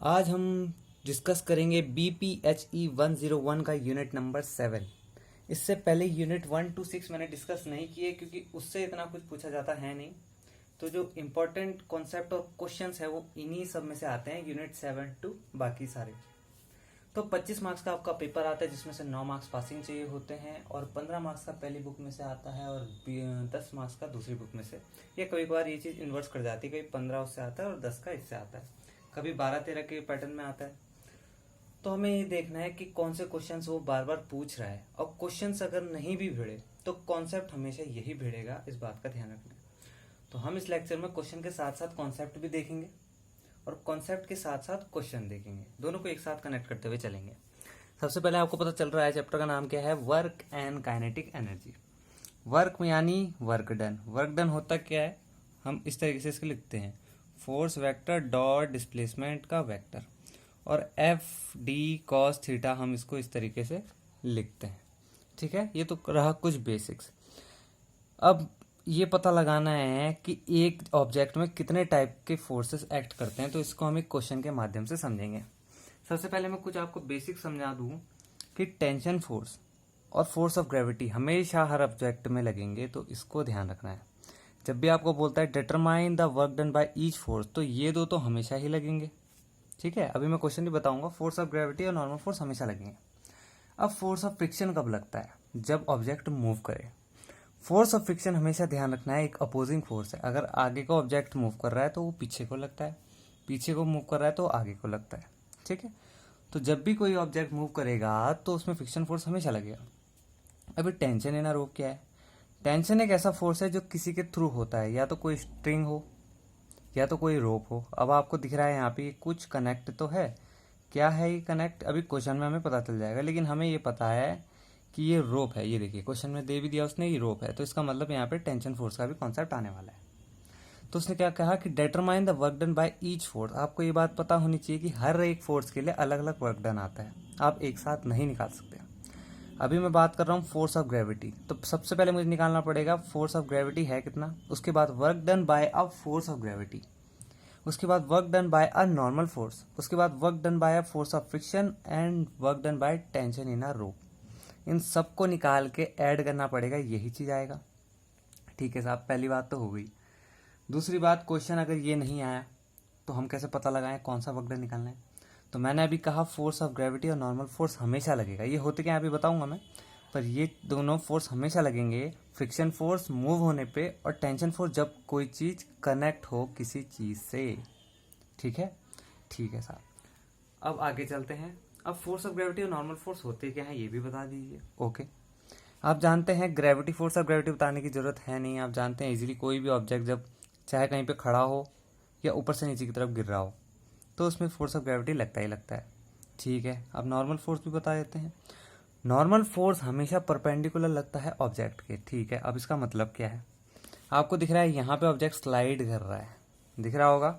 आज हम डिस्कस करेंगे BPHE 101 का यूनिट नंबर 7। इससे पहले यूनिट 1 to 6 मैंने डिस्कस नहीं किए क्योंकि उससे इतना कुछ पूछा जाता है नहीं। तो जो इम्पोर्टेंट कॉन्सेप्ट और क्वेश्चंस है वो इन्हीं सब में से आते हैं, यूनिट 7 टू बाकी सारे। तो 25 मार्क्स का आपका पेपर आता है जिसमें से 9 मार्क्स पासिंग चाहिए होते हैं और 15 मार्क्स का पहली बुक में से आता है और 10 मार्क्स का दूसरी बुक में से। या कभी कभार ये चीज़ इन्वर्स कर जाती है, कभी 15 उससे आता है और 10 का इससे आता है, कभी 12-13 के पैटर्न में आता है। तो हमें ये देखना है कि कौन से क्वेश्चंस वो बार बार पूछ रहा है, और क्वेश्चंस अगर नहीं भी भिड़े तो कॉन्सेप्ट हमेशा यही भिड़ेगा, इस बात का ध्यान रखना। तो हम इस लेक्चर में क्वेश्चन के साथ साथ कॉन्सेप्ट भी देखेंगे और कॉन्सेप्ट के साथ साथ क्वेश्चन देखेंगे, दोनों को एक साथ कनेक्ट करते हुए चलेंगे। सबसे पहले आपको पता चल रहा है चैप्टर का नाम क्या है, work and kinetic energy. Work यानी वर्क डन। वर्क डन होता क्या है, हम इस तरीके से इसको लिखते हैं, फोर्स वेक्टर डॉट डिस्प्लेसमेंट का वेक्टर, और एफ डी कॉस थीटा हम इसको इस तरीके से लिखते हैं। ठीक है, ये तो रहा कुछ बेसिक्स। अब ये पता लगाना है कि एक ऑब्जेक्ट में कितने टाइप के फोर्सेस एक्ट करते हैं, तो इसको हम एक क्वेश्चन के माध्यम से समझेंगे। सबसे पहले मैं कुछ आपको बेसिक समझा दूं कि टेंशन फोर्स और फोर्स ऑफ ग्रेविटी हमेशा हर ऑब्जेक्ट में लगेंगे, तो इसको ध्यान रखना है। जब भी आपको बोलता है determine the work done by each force, तो ये दो तो हमेशा ही लगेंगे। ठीक है, अभी मैं क्वेश्चन भी बताऊंगा। फोर्स ऑफ ग्रेविटी और नॉर्मल फोर्स हमेशा लगेंगे। अब फोर्स ऑफ फ्रिक्शन कब लगता है, जब ऑब्जेक्ट मूव करे। फोर्स ऑफ फ्रिक्शन हमेशा ध्यान रखना है एक अपोजिंग फोर्स है। अगर आगे का ऑब्जेक्ट मूव कर रहा है तो वो पीछे को लगता है, पीछे को मूव कर रहा है तो आगे को लगता है। ठीक है, तो जब भी कोई ऑब्जेक्ट मूव करेगा तो उसमें फ्रिक्शन फोर्स हमेशा लगेगा। अभी टेंशन इन अ रोप क्या है, टेंशन एक ऐसा फोर्स है जो किसी के थ्रू होता है, या तो कोई स्ट्रिंग हो या तो कोई रोप हो। अब आपको दिख रहा है यहाँ पे कुछ कनेक्ट तो है, क्या है ये कनेक्ट अभी क्वेश्चन में हमें पता चल जाएगा, लेकिन हमें ये पता है कि ये रोप है। ये देखिए क्वेश्चन में दे भी दिया उसने, ये रोप है, तो इसका मतलब यहाँ पे टेंशन फोर्स का भी कॉन्सेप्ट आने वाला है। तो उसने क्या कहा कि determine the work done by each force. आपको ये बात पता होनी चाहिए कि हर एक फोर्स के लिए अलग अलग वर्क डन आता है, आप एक साथ नहीं निकाल सकते। अभी मैं बात कर रहा हूँ फोर्स ऑफ ग्रेविटी, तो सबसे पहले मुझे निकालना पड़ेगा फोर्स ऑफ ग्रेविटी है कितना, उसके बाद work done by a force of gravity, उसके बाद work done by a normal force, उसके बाद work done by a force of friction and work done by tension in a rope. इन सबको निकाल के ऐड करना पड़ेगा, यही चीज आएगा। ठीक है साहब, पहली बात तो हो गई। दूसरी बात, क्वेश्चन अगर ये नहीं आया तो हम कैसे पता लगाएं कौन सा वर्क डन निकालना है। तो मैंने अभी कहा फोर्स ऑफ ग्रेविटी और नॉर्मल फोर्स हमेशा लगेगा। ये होते क्या अभी बताऊंगा मैं, पर ये दोनों फोर्स हमेशा लगेंगे। फ्रिक्शन फोर्स मूव होने पे, और टेंशन फोर्स जब कोई चीज कनेक्ट हो किसी चीज से। ठीक है, ठीक है साहब। अब आगे चलते हैं। अब फोर्स ऑफ ग्रेविटी और नॉर्मल फोर्स होते क्या है ये भी बता दीजिए। ओके, आप जानते हैं ग्रेविटी, फोर्स ऑफ ग्रेविटी बताने की जरूरत है नहीं। आप जानते हैं इजीली कोई भी ऑब्जेक्ट जब चाहे कहीं पे खड़ा हो या ऊपर से नीचे की तरफ गिर रहा हो तो उसमें फोर्स ऑफ ग्रेविटी लगता ही लगता है। ठीक है, अब नॉर्मल फोर्स भी बता देते हैं। नॉर्मल फोर्स हमेशा परपेंडिकुलर लगता है ऑब्जेक्ट के। ठीक है, अब इसका मतलब क्या है, आपको दिख रहा है यहाँ पे ऑब्जेक्ट स्लाइड कर रहा है, दिख रहा होगा।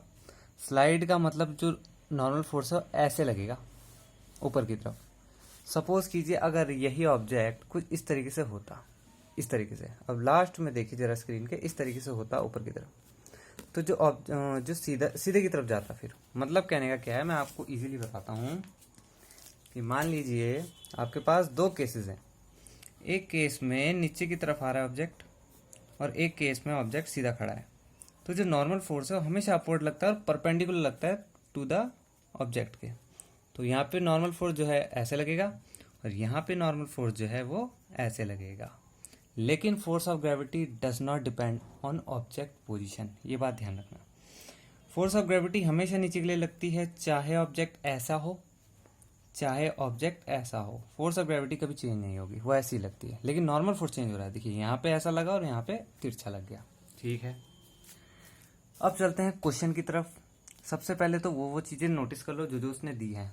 स्लाइड का मतलब जो नॉर्मल फोर्स है ऐसे लगेगा ऊपर की तरफ। सपोज कीजिए अगर यही ऑब्जेक्ट कुछ इस तरीके से होता, इस तरीके से, अब लास्ट में देखिए जरा स्क्रीन के, इस तरीके से होता ऊपर की तरफ, तो जो सीधा सीधे की तरफ जाता। फिर मतलब कहने का क्या है, मैं आपको इजीली बताता हूँ कि मान लीजिए आपके पास दो केसेस हैं। एक केस में नीचे की तरफ आ रहा है ऑब्जेक्ट और एक केस में ऑब्जेक्ट सीधा खड़ा है। तो जो नॉर्मल फोर्स है वो हमेशा अपवर्ड लगता है और परपेंडिकुलर लगता है टू द ऑब्जेक्ट के। तो यहाँ पे नॉर्मल फोर्स जो है ऐसे लगेगा और यहाँ पे नॉर्मल फोर्स जो है वो ऐसे लगेगा। लेकिन force of gravity does not depend on object position, ये बात ध्यान रखना। फोर्स ऑफ ग्रेविटी हमेशा नीचे के लिए लगती है, चाहे ऑब्जेक्ट ऐसा हो चाहे ऑब्जेक्ट ऐसा हो। फोर्स ऑफ ग्रेविटी कभी चेंज नहीं होगी, वो ऐसी लगती है। लेकिन नॉर्मल फोर्स चेंज हो रहा है, देखिए यहाँ पे ऐसा लगा और यहाँ पे तिरछा लग गया। ठीक है, अब चलते हैं क्वेश्चन की तरफ। सबसे पहले तो वो चीजें नोटिस कर लो जो जो उसने दी है।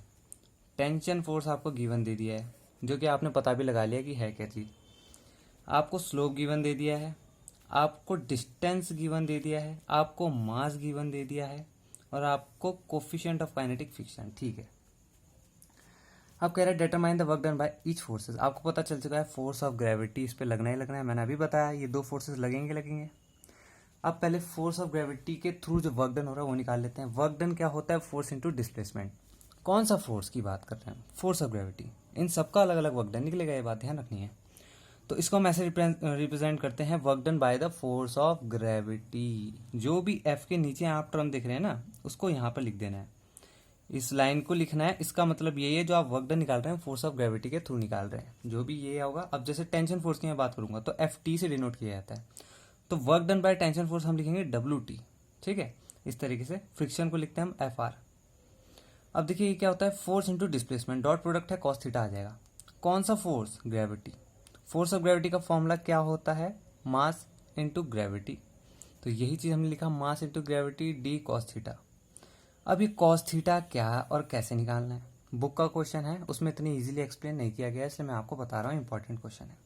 टेंशन फोर्स आपको गिवन दे दिया है, जो कि आपने पता भी लगा लिया कि है क्या चीज। आपको स्लोप गिवन दे दिया है, आपको डिस्टेंस गिवन दे दिया है, आपको मास गिवन दे दिया है, और आपको कोफिशिएंट ऑफ काइनेटिक फ्रिक्शन। ठीक है, अब कह रहे हैं determine the work done by each forces. आपको पता चल चुका है फोर्स ऑफ ग्रेविटी इस पे लगना ही लगना है, मैंने अभी बताया ये दो फोर्सेस लगेंगे लगेंगे। अब पहले फोर्स ऑफ ग्रेविटी के थ्रू जो वर्क डन हो रहा है वो निकाल लेते हैं। वर्क डन क्या होता है? Force into displacement. कौन सा फोर्स की बात कर रहे हैं? Force of gravity. इन सबका अलग अलग वर्क डन निकलेगा, ये बात ध्यान रखनी है। तो इसको हम ऐसे रिप्रेजेंट करते हैं, work done by the force of gravity. जो भी एफ के नीचे आप टर्म देख रहे हैं ना, उसको यहाँ पर लिख देना है, इस लाइन को लिखना है। इसका मतलब यही है, जो आप वर्क डन निकाल रहे हैं फोर्स ऑफ ग्रेविटी के थ्रू निकाल रहे हैं, जो भी ये होगा। अब जैसे टेंशन फोर्स की मैं बात करूंगा तो एफ टी से डिनोट किया जाता है, तो work done by tension force हम लिखेंगे डब्ल्यू टी। ठीक है, इस तरीके से फ्रिक्शन को लिखते हैं हम एफ आर। अब देखिए ये क्या होता है, force into displacement, dot product है कॉस थीटा आ जाएगा। कौन सा force? Gravity. Force of gravity का फॉर्मूला क्या होता है? Mass into gravity. तो यही चीज हमने लिखा, mass into gravity D cos theta. अब ये कॉस थीटा क्या और कैसे निकालना है, बुक का क्वेश्चन है, उसमें इतनी इजीली एक्सप्लेन नहीं किया गया, इसलिए मैं आपको बता रहा हूँ, इंपॉर्टेंट क्वेश्चन है।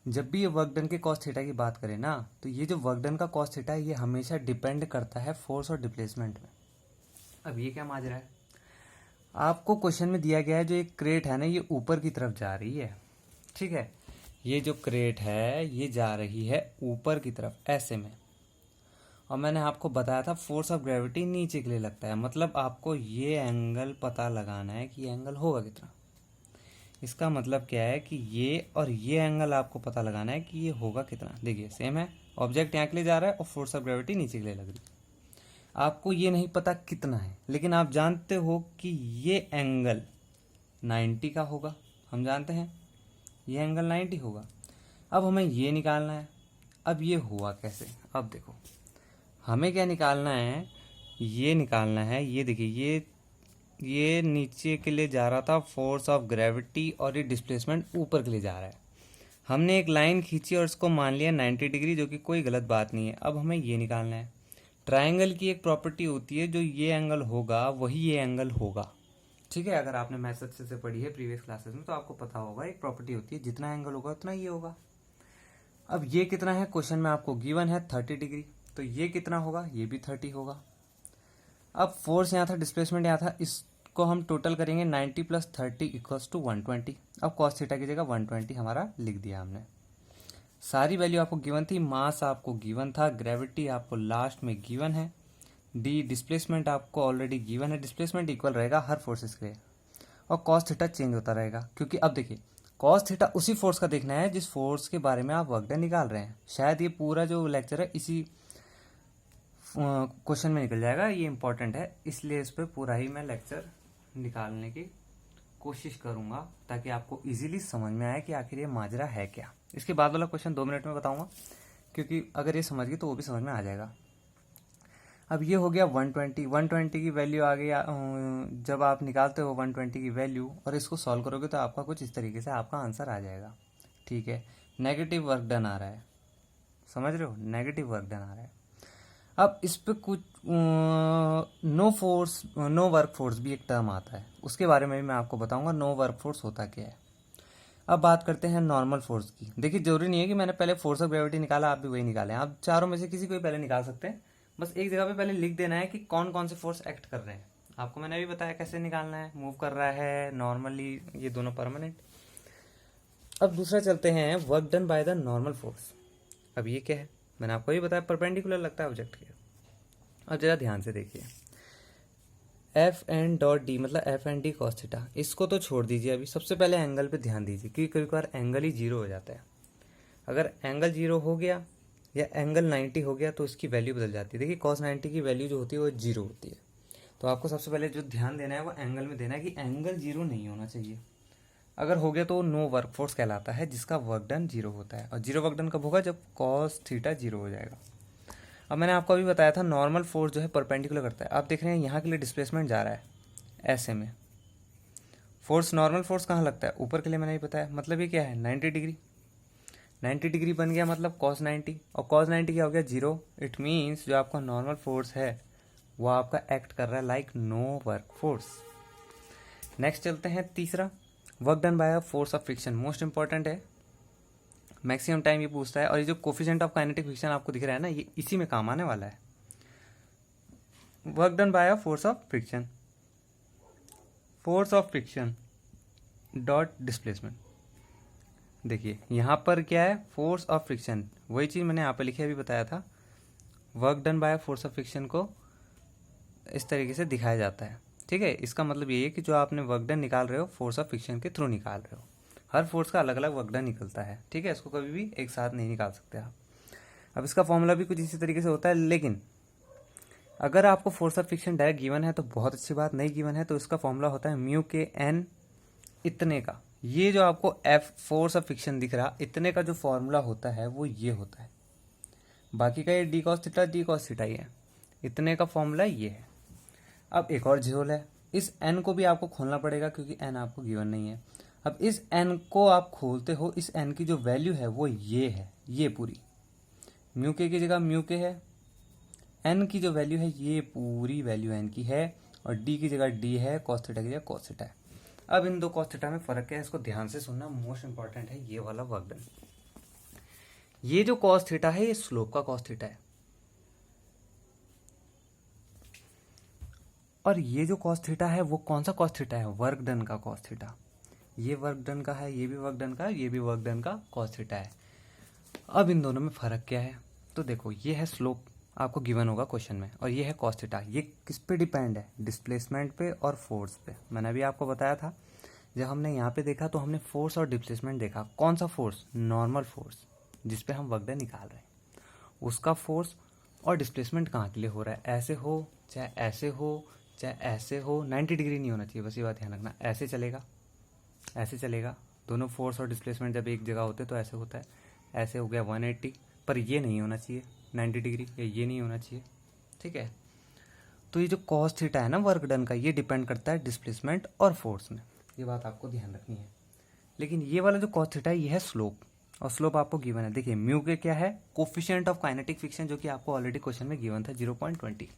जब भी ये वर्क डन के कॉस थीटा की बात करें ना, तो ये जो वर्क डन का कॉस थीटा है ये हमेशा डिपेंड करता है फोर्स और डिप्लेसमेंट में। अब ये क्या माजरा है, आपको क्वेश्चन में दिया गया है जो एक क्रेट है ना, ये ऊपर की तरफ जा रही है। ठीक है, ये जो क्रेट है ये जा रही है ऊपर की तरफ ऐसे में, और मैंने आपको बताया था फोर्स ऑफ ग्रेविटी नीचे के लिए लगता है। मतलब आपको ये एंगल पता लगाना है कि ये एंगल होगा कितना। इसका मतलब क्या है कि ये और ये एंगल आपको पता लगाना है कि ये होगा कितना। देखिए सेम है, ऑब्जेक्ट यहाँ के लिए जा रहा है और फोर्स ऑफ ग्रेविटी नीचे के लिए लग रही है। आपको ये नहीं पता कितना है, लेकिन आप जानते हो कि ये एंगल 90 का होगा, हम जानते हैं ये एंगल 90 होगा। अब हमें ये निकालना है। अब ये हुआ कैसे? अब देखो हमें क्या निकालना है, ये निकालना है। ये देखिए ये नीचे के लिए जा रहा था फोर्स ऑफ ग्रेविटी, और ये डिस्प्लेसमेंट ऊपर के लिए जा रहा है। हमने एक लाइन खींची और इसको मान लिया 90 डिग्री, जो कि कोई गलत बात नहीं है। अब हमें ये निकालना है। ट्रायंगल की एक प्रॉपर्टी होती है, जो ये एंगल होगा वही ये एंगल होगा। ठीक है, अगर आपने मैथ्स अच्छे से पढ़ी है प्रीवियस क्लासेस में तो आपको पता होगा, एक प्रॉपर्टी होती है जितना एंगल होगा उतना ये होगा। अब ये कितना है क्वेश्चन में आपको गिवन है 30 डिग्री, तो ये कितना होगा? ये भी 30 होगा। अब फोर्स यहाँ था, डिस्प्लेसमेंट यहाँ था, इसको हम टोटल करेंगे 90 प्लस 30 इक्वल्स टू 120। अब कॉस थीटा की जगह 120 हमारा लिख दिया हमने। सारी वैल्यू आपको गिवन थी, मास आपको गिवन था, ग्रेविटी आपको लास्ट में गिवन है, डी डिस्प्लेसमेंट आपको ऑलरेडी गिवन है। डिस्प्लेसमेंट इक्वल रहेगा हर फोर्सेस के लिए, और कॉस थीटा चेंज होता रहेगा, क्योंकि अब देखिए कॉस थीटा उसी फोर्स का देखना है जिस फोर्स के बारे में आप वर्क डन निकाल रहे हैं। शायद ये पूरा जो लेक्चर है इसी क्वेश्चन में निकल जाएगा, ये इंपॉर्टेंट है, इसलिए इस पर पूरा ही मैं लेक्चर निकालने की कोशिश करूंगा ताकि आपको इजीली समझ में आए कि आखिर ये माजरा है क्या। इसके बाद वाला क्वेश्चन 2 मिनट में बताऊंगा, क्योंकि अगर ये समझ गई तो वो भी समझ में आ जाएगा। अब ये हो गया 120 की वैल्यू आ गई। जब आप निकालते हो 120 की वैल्यू और इसको सॉल्व करोगे तो आपका कुछ इस तरीके से आपका आंसर आ जाएगा। ठीक है, नेगेटिव वर्क डन आ रहा है, समझ रहे हो, नेगेटिव वर्क डन आ रहा है। अब इस पे कुछ नो वर्क फोर्स भी एक टर्म आता है, उसके बारे में भी मैं आपको बताऊंगा नो वर्क फोर्स होता क्या है। अब बात करते हैं नॉर्मल फोर्स की। देखिए जरूरी नहीं है कि मैंने पहले फोर्स ऑफ ग्रेविटी निकाला आप भी वही निकालें, आप चारों में से किसी को भी पहले निकाल सकते हैं। बस एक जगह पे पहले लिख देना है कि कौन कौन से फोर्स एक्ट कर रहे हैं। आपको मैंने अभी बताया कैसे निकालना है, मूव कर रहा है, नॉर्मली, ये दोनों परमानेंट। अब दूसरा चलते हैं work done by the normal force. अब ये क्या है, मैंने आपको ये बताया परपेंडिकुलर लगता है ऑब्जेक्ट के। अब जरा ध्यान से देखिए, एफ एन डॉट डी मतलब F N D cos theta, इसको तो छोड़ दीजिए अभी, सबसे पहले एंगल पे ध्यान दीजिए क्योंकि कई बार एंगल ही 0 हो जाता है। अगर एंगल 0 हो गया या एंगल 90 हो गया तो इसकी वैल्यू बदल जाती है। देखिए कॉस 90 की वैल्यू जो होती है वो 0 होती है, तो आपको सबसे पहले जो ध्यान देना है वो एंगल में देना है कि एंगल 0 नहीं होना चाहिए। अगर हो गया तो नो वर्क फोर्स कहलाता है, जिसका वर्क डन 0 होता है। और 0 वर्क डन कब होगा? जब कॉस थीटा 0 हो जाएगा। अब मैंने आपको अभी बताया था नॉर्मल फोर्स जो है परपेंडिकुलर करता है। आप देख रहे हैं यहाँ के लिए डिस्प्लेसमेंट जा रहा है ऐसे में, फोर्स नॉर्मल फोर्स कहाँ लगता है? ऊपर के लिए मैंने ही बताया। मतलब ये क्या है? 90 डिग्री। 90 डिग्री बन गया मतलब cos 90, और cos 90 क्या हो गया? 0। इट मीन्स जो आपका नॉर्मल फोर्स है वो आपका एक्ट कर रहा है like no work force. Next चलते हैं तीसरा, work done by a force of friction. Most important है, मैक्सिमम टाइम ये पूछता है, और ये जो कोफिशिएंट ऑफ काइनेटिक फ्रिक्शन आपको दिख रहा है ना, ये इसी में काम आने वाला है। Work done by a force of friction, force of friction dot displacement. देखिए यहाँ पर क्या है? फोर्स ऑफ फ्रिक्शन, वही चीज़ मैंने यहाँ पर लिखी अभी बताया था, work done by force of friction को इस तरीके से दिखाया जाता है। ठीक है, इसका मतलब ये है कि जो आपने वर्क डन निकाल रहे हो फोर्स ऑफ फ्रिक्शन के थ्रू निकाल रहे हो। हर फोर्स का अलग अलग वर्क डन निकलता है। ठीक है, इसको कभी भी एक साथ नहीं निकाल सकते आप। अब इसका फॉर्मूला भी कुछ इसी तरीके से होता है, लेकिन अगर आपको force of friction direct given है तो बहुत अच्छी बात, नहीं गिवन है तो इसका फॉर्मूला होता है म्यू के एन इतने का। ये जो आपको एफ फोर्स ऑफ फ्रिक्शन दिख रहा, इतने का जो फॉर्मूला होता है वो ये होता है। बाकी का ये डी कॉस थीटा ही है। इतने का फॉर्मूला ये है। अब एक और झोल है, इस एन को भी आपको खोलना पड़ेगा क्योंकि एन आपको गिवन नहीं है। अब इस एन को आप खोलते हो, इस एन की जो वैल्यू है वो ये है, ये पूरी म्यू के की जगह म्यू के है, एन की जो वैल्यू है ये पूरी वैल्यू एन की है, और डी की जगह डी है, कॉस थीटा की जगह कॉस थीटा है। अब इन दो कॉस थीटा में फर्क क्या है, इसको ध्यान से सुनना, मोस्ट इंपॉर्टेंट है ये वाला वर्क डन। ये जो कॉस थीटा है ये स्लोप का कॉस थीटा है, और ये जो कॉस थीटा है वो कौन सा कॉस थीटा है, वर्क डन का कॉस थीटा। ये वर्क डन का है, ये भी वर्क डन का, ये भी वर्क डन का कॉस थीटा है। अब इन दोनों में फर्क क्या है, तो देखो ये है स्लोप, आपको गिवन होगा क्वेश्चन में, और ये है कॉस थीटा। ये किस पे डिपेंड है, डिस्प्लेसमेंट पे और फोर्स पे। मैंने अभी आपको बताया था, जब हमने यहाँ पे देखा तो हमने फोर्स और डिस्प्लेसमेंट देखा। कौन सा फोर्स, नॉर्मल फोर्स जिसपे हम वर्क डन निकाल रहे हैं, उसका फोर्स और डिस्प्लेसमेंट कहाँ के लिए हो रहा है, ऐसे हो चाहे ऐसे हो चाहे ऐसे हो, 90 डिग्री नहीं होना चाहिए, बस ये बात ध्यान रखना। ऐसे चलेगा, ऐसे चलेगा, दोनों फोर्स और डिस्प्लेसमेंट जब एक जगह होते तो ऐसे होता है। ऐसे हो गया 180, पर ये नहीं होना चाहिए 90 डिग्री, या ये नहीं होना चाहिए। ठीक है, तो ये जो कॉस थीटा है ना वर्क डन का, ये डिपेंड करता है डिस्प्लेसमेंट और फोर्स में, ये बात आपको ध्यान रखनी है। लेकिन ये वाला जो कॉस थीटा है ये है स्लोप, और स्लोप आपको गिवन है। देखिए म्यू के क्या है, कोफिशिएंट ऑफ काइनेटिक फ्रिक्शन, जो कि आपको ऑलरेडी क्वेश्चन में गिवन था 0.20।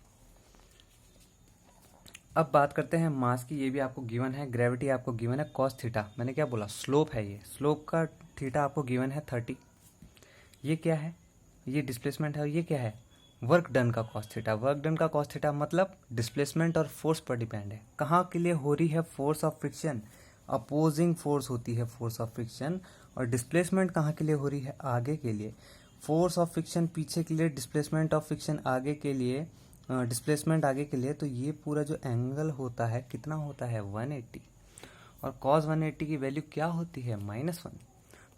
अब बात करते हैं मास की, ये भी आपको गिवन है। ग्रेविटी आपको गिवन है कॉस थीटा, मैंने क्या बोला, स्लोप है ये, स्लोप का थीटा आपको गिवन है 30। ये क्या है, ये डिस्प्लेसमेंट है, और ये क्या है, वर्क डन का कॉस थीटा। वर्क डन का कॉस थीटा मतलब डिस्प्लेसमेंट और फोर्स पर डिपेंड है। कहाँ के लिए हो रही है, force of friction, opposing force होती है फोर्स ऑफ फ्रिक्शन, और डिस्प्लेसमेंट कहाँ के लिए हो रही है, आगे के लिए। फोर्स ऑफ फ्रिक्शन पीछे के लिए, डिस्प्लेसमेंट ऑफ फ्रिक्शन आगे के लिए, डिस्प्लेसमेंट आगे के लिए। तो ये पूरा जो एंगल होता है कितना होता है, 180, और कॉस 180 की वैल्यू क्या होती है, -1।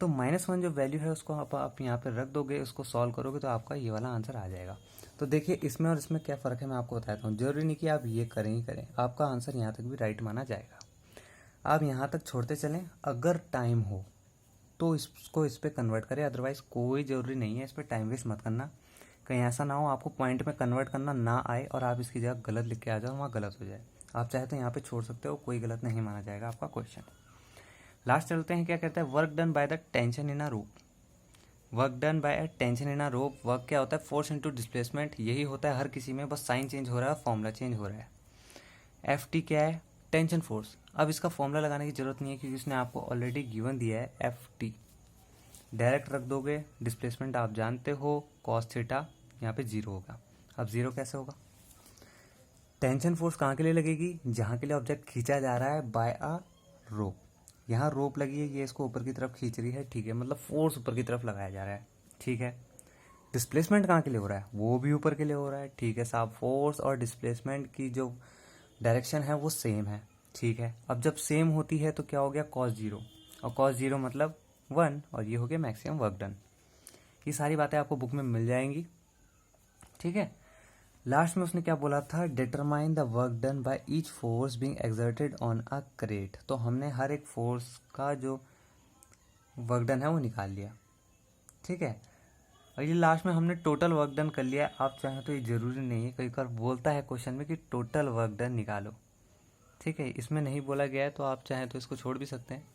तो -1 जो वैल्यू है उसको आप यहाँ पे रख दोगे, उसको सॉल्व करोगे तो आपका ये वाला आंसर आ जाएगा। तो देखिए इसमें और इसमें क्या फ़र्क है मैं आपको बताता हूँ। जरूरी नहीं कि आप ये करें ही करें, आपका आंसर यहाँ तक भी राइट माना जाएगा। आप यहाँ तक छोड़ते चलें, अगर टाइम हो तो इसको इस पर कन्वर्ट करें, अदरवाइज कोई ज़रूरी नहीं है, इस पर टाइम वेस्ट मत करना। कहीं ऐसा ना हो आपको पॉइंट में कन्वर्ट करना ना आए और आप इसकी जगह गलत लिख के आ जाओ, वहाँ गलत हो जाए। आप चाहे तो यहाँ पे छोड़ सकते हो, कोई गलत नहीं माना जाएगा आपका क्वेश्चन। लास्ट चलते हैं, क्या कहता है, work done by the tension in a rope. Work done by tension in a rope, work क्या होता है, फोर्स इनटू डिस्प्लेसमेंट, यही होता है हर किसी में, बस साइन चेंज हो रहा है, फॉर्मूला चेंज हो रहा है। एफ क्या है, टेंशन फोर्स। अब इसका फॉर्मूला लगाने की जरूरत नहीं है क्योंकि उसने आपको ऑलरेडी गिवन दिया है एफ डायरेक्ट रख दोगे। डिस्प्लेसमेंट आप जानते हो, कॉस थीटा, यहाँ पे 0 होगा। अब 0 कैसे होगा, टेंशन फोर्स कहाँ के लिए लगेगी, जहाँ के लिए ऑब्जेक्ट खींचा जा रहा है बाय अ रोप। यहाँ रोप लगी है, ये इसको ऊपर की तरफ खींच रही है, ठीक है, मतलब फोर्स ऊपर की तरफ लगाया जा रहा है, ठीक है। डिस्प्लेसमेंट कहाँ के लिए हो रहा है, वो भी ऊपर के लिए हो रहा है, ठीक है साहब। फोर्स और डिस्प्लेसमेंट की जो डायरेक्शन है वो सेम है, ठीक है। अब जब सेम होती है तो क्या हो गया, cos 0, और cos 0 मतलब 1, और ये हो गया मैक्सिमम वर्क डन। ये सारी बातें आपको बुक में मिल जाएंगी, ठीक है। लास्ट में उसने क्या बोला था, determine the work done by each force being exerted on a crate. तो हमने हर एक फोर्स का जो वर्क डन है वो निकाल लिया, ठीक है। और ये लास्ट में हमने टोटल वर्क डन कर लिया। आप चाहें तो ये जरूरी नहीं है, कई बार बोलता है क्वेश्चन में कि टोटल वर्क डन निकालो, ठीक है। इसमें नहीं बोला गया है तो आप चाहें तो इसको छोड़ भी सकते हैं।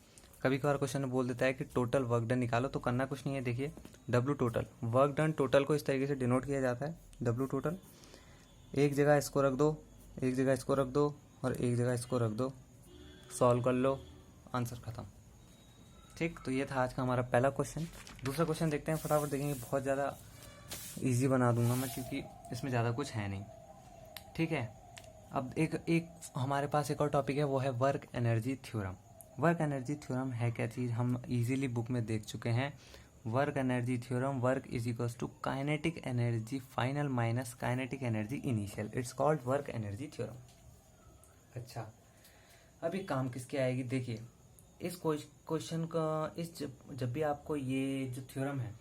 कभी कभार क्वेश्चन में बोल देता है कि टोटल वर्क डन निकालो, तो करना कुछ नहीं है। देखिए W total, work done total को इस तरीके से डिनोट किया जाता है, डब्ल्यू टोटल। एक जगह इसको रख दो, एक जगह इसको रख दो, और एक जगह इसको रख दो, सॉल्व कर लो, आंसर खत्म, ठीक। तो ये था आज का हमारा पहला क्वेश्चन। दूसरा क्वेश्चन देखते हैं, फटाफट देखेंगे, बहुत ज़्यादा इजी बना दूंगा मैं क्योंकि इसमें ज़्यादा कुछ है नहीं, ठीक है। अब एक हमारे पास एक और टॉपिक है, वो है work energy theorem. Work energy theorem है क्या चीज़, हम इजीली बुक में देख चुके हैं। Work energy theorem, work is equals to kinetic energy final minus kinetic energy initial, it's called work energy theorem. अच्छा, अब ये काम किसके आएगी? देखिए इस क्वेश्चन का जब भी आपको ये जो थ्योरम है,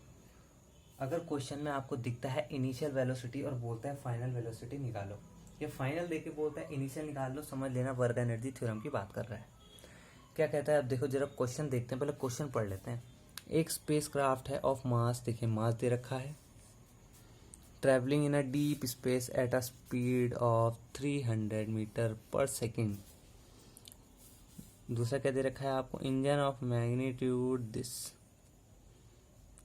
अगर क्वेश्चन में आपको दिखता है इनिशियल वेलोसिटी और बोलता है फाइनल वेलोसिटी निकालो, या फाइनल देके बोलता है इनिशियल निकाल लो, समझ लेना वर्क एनर्जी थ्योरम की बात कर रहा है। क्या कहता है? अब देखो जरा क्वेश्चन देखते हैं, पहले क्वेश्चन पढ़ लेते हैं। एक स्पेसक्राफ्ट है ऑफ मास, देखिए मास दे रखा है, travelling in a deep space at a speed of 300 metre per second. दूसरा क्या दे रखा है आपको? इंजन ऑफ मैग्नीट्यूड दिस,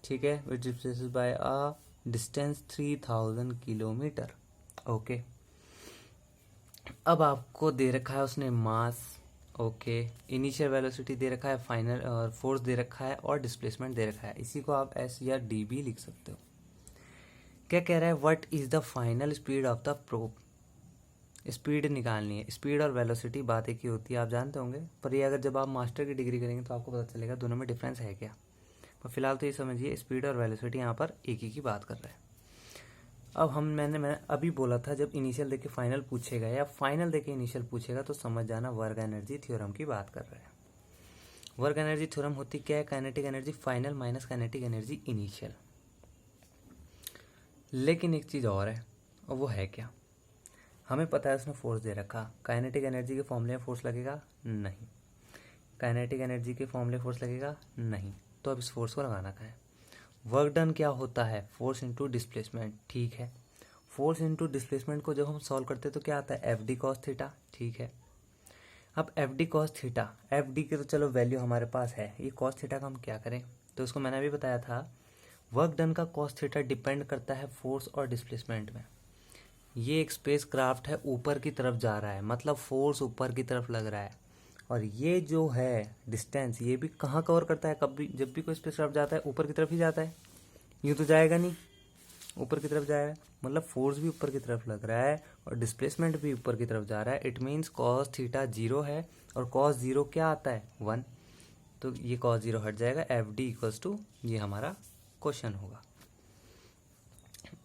ठीक है, which displaces by a distance 3000 kilometre. Okay, अब आपको दे रखा है उसने मास, ओके, इनिशियल वेलोसिटी दे रखा है, फाइनल और फोर्स दे रखा है, और डिस्प्लेसमेंट दे रखा है। इसी को आप एस या डी भी लिख सकते हो। क्या कह रहा है? What is the final speed of the probe, speed निकालनी है। स्पीड और वेलोसिटी बात एक ही होती है, आप जानते होंगे, पर ये अगर जब आप मास्टर की डिग्री करेंगे तो आपको पता चलेगा दोनों में डिफरेंस है क्या। पर फिलहाल तो ये समझिए स्पीड और वेलोसिटी यहाँ पर एक ही की बात कर रहा है। अब मैंने अभी बोला था, जब इनिशियल देके फाइनल पूछेगा या फाइनल देके इनिशियल पूछेगा तो समझ जाना वर्क एनर्जी थ्योरम की बात कर रहा है। वर्क एनर्जी थ्योरम होती क्या है? Kinetic energy final minus kinetic energy initial. लेकिन एक चीज़ और है, और वो है क्या? हमें पता है उसने फोर्स दे रखा, काइनेटिक एनर्जी के फॉर्मूले में फोर्स लगेगा नहीं, काइनेटिक एनर्जी के फॉर्मूले फोर्स लगेगा नहीं, तो अब इस फोर्स को लगाना कहाँ है? वर्क डन क्या होता है? फोर्स इनटू डिस्प्लेसमेंट, ठीक है। फोर्स इनटू डिस्प्लेसमेंट को जब हम सॉल्व करते हैं तो क्या आता है? एफ डी कॉस थीटा, ठीक है। अब F D cos theta, F D की तो चलो वैल्यू हमारे पास है, ये कॉस थीटा का हम क्या करें? तो उसको मैंने अभी बताया था, वर्क डन का कॉस थीटा डिपेंड करता है फोर्स और डिस्प्लेसमेंट में। ये एक स्पेस क्राफ्ट है, ऊपर की तरफ जा रहा है, मतलब फोर्स ऊपर की तरफ लग रहा है, और ये जो है डिस्टेंस, ये भी कहाँ कवर करता है? कभी जब भी कोई स्पेस क्राफ्ट जाता है ऊपर की तरफ ही जाता है, यूँ तो जाएगा नहीं, ऊपर की तरफ जाएगा, मतलब फोर्स भी ऊपर की तरफ लग रहा है और डिस्प्लेसमेंट भी ऊपर की तरफ जा रहा है। इट मीन्स कॉस थीटा 0 है, और कॉस 0 क्या आता है? 1, तो ये कॉस 0 हट जाएगा, एफ डी इक्वल्स टू, ये हमारा क्वेश्चन होगा।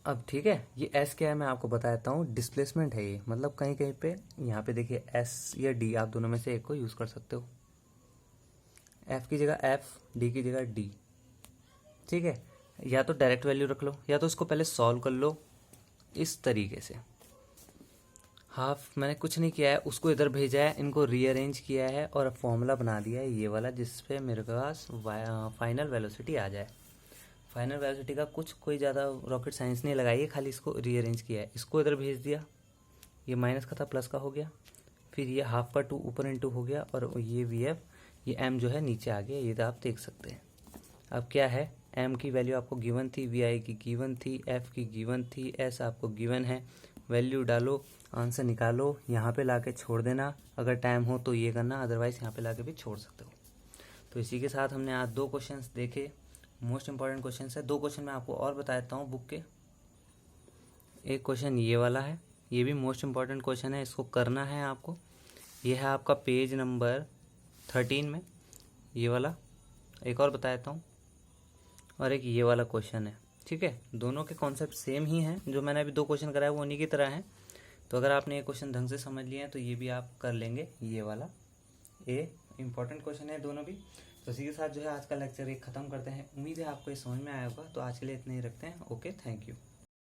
अब ठीक है, ये एस क्या है मैं आपको बता देता हूँ, डिस्प्लेसमेंट है ये, मतलब कहीं कहीं पे यहाँ पे देखिए एस या डी, आप दोनों में से एक को यूज़ कर सकते हो। एफ की जगह एफ, डी की जगह डी, ठीक है। या तो डायरेक्ट वैल्यू रख लो, या तो इसको पहले सॉल्व कर लो इस तरीके से। हाफ मैंने कुछ नहीं किया है, उसको इधर भेजा है, इनको रीअरेंज किया है और फॉर्मूला बना दिया है ये वाला, जिसपे मेरे पास फाइनल वेलोसिटी आ जाए। फाइनल वेलोसिटी का कुछ कोई ज़्यादा रॉकेट साइंस नहीं लगाई है, खाली इसको रीअरेंज किया है, इसको इधर भेज दिया, ये माइनस का था प्लस का हो गया, फिर ये हाफ का 2 ऊपर इंटू हो गया, और ये वी एफ, ये एम जो है नीचे आ गया, ये तो आप देख सकते हैं। अब क्या है, एम की वैल्यू आपको गिवन थी, वी आई की गिवन थी, एफ की गिवन थी, एस आपको गिवन है, वैल्यू डालो, आंसर निकालो, यहाँ पे लाके छोड़ देना, अगर टाइम हो तो ये करना, अदरवाइज यहाँ पे लाके भी छोड़ सकते हो। तो इसी के साथ हमने आज 2 क्वेश्चंस देखे, मोस्ट इंपॉर्टेंट क्वेश्चन है। 2 क्वेश्चन मैं आपको और बता देता हूँ बुक के। एक क्वेश्चन ये वाला है, ये भी मोस्ट इंपॉर्टेंट क्वेश्चन है, इसको करना है आपको। ये है आपका पेज नंबर 13 में, ये वाला। एक और बता देता हूँ, और एक ये वाला क्वेश्चन है, ठीक है। दोनों के कॉन्सेप्ट सेम ही हैं, जो मैंने अभी 2 क्वेश्चन कराया वो उन्हीं की तरह हैं। तो अगर आपने ये क्वेश्चन ढंग से समझ लिए हैं तो ये भी आप कर लेंगे, ये वाला ये इंपॉर्टेंट क्वेश्चन है दोनों भी। तो इसी के साथ जो है आज का लेक्चर एक ख़त्म करते हैं। उम्मीद है आपको ये समझ में आया होगा। तो आज के लिए इतना ही रखते हैं। Okay, thank you.